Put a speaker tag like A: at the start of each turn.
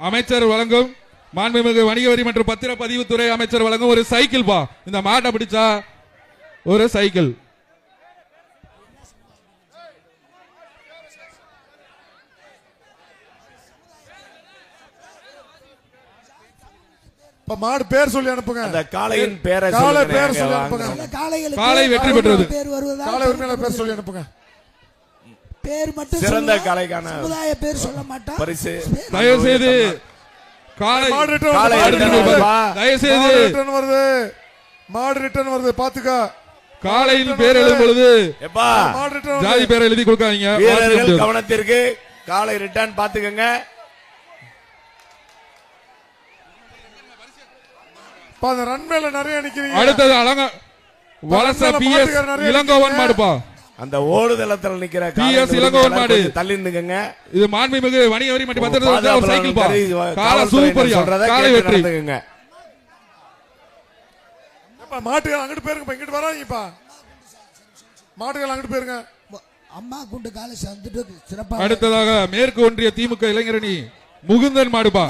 A: அமைச்சர் வழங்கும் மாண்புமிகு வணிக வரி மற்றும் பத்திரப்பதிவுத்துறை அமைச்சர் வழங்கும் ஒரு சைக்கிள் பா. இந்த மாட்டை பிடிச்சா ஒரு சைக்கிள்.
B: மாடு பேர் சொல்லி அனுப்புங்க.
C: அந்த காளையின் பேரை
B: காளை பேர் சொல்லி அனுப்புங்க.
A: காளை வெற்றி பெற்றது.
B: காளை உரிமையாளர் பேர் சொல்லி அனுப்புங்க.
D: பேர் மட்டும்
C: சிறந்த காளைக்கான
D: சமுதாய பேர் சொல்ல மாட்டா.
C: பரிசு
A: தயவு செய்து காளை தயவு செய்து
B: வருது. மாடு ரிட்டர்ன் வருது பாத்துக்க.
A: காளையின் பேர் எழுதும் பொழுது ஜாதி பேரை எழுதி கொடுக்காதீங்க.
C: வீரர்கள் கவனத்திற்கு. காளை ரிட்டர்ன் பாத்துக்கங்க.
B: ரன்மேல நிறைய நிக்கிறீங்க.
A: அடுத்தது அலங்க வலச பிஎஸ் இளங்கோவன் மாடுப்பா.
C: அந்த ஓடுதளத்துல நிக்கிற
A: பிஎஸ் இளங்கோவன் மாடு
C: தள்ளி நின்னுங்க.
A: இது மாண்புமிகு வணிக வரி மற்றும் பத்திரப்பதிவுத்துறை ஒரு சைக்கிள் பா. காளை சூப்பரியா. காளை வெற்றி.
B: மாட்டுகள் அங்கிட்டு போயிருங்க. இங்கிட்டு வராதீங்கப்பா. மாட்டுகள் அங்கிட்டு போயிருங்க.
D: அம்மா குண்டு காலை சந்துட்டு சிறப்பா.
A: அடுத்ததாக மேற்கு ஒன்றிய திமுக இளைஞரணி முகுந்தன் மாடுப்பா.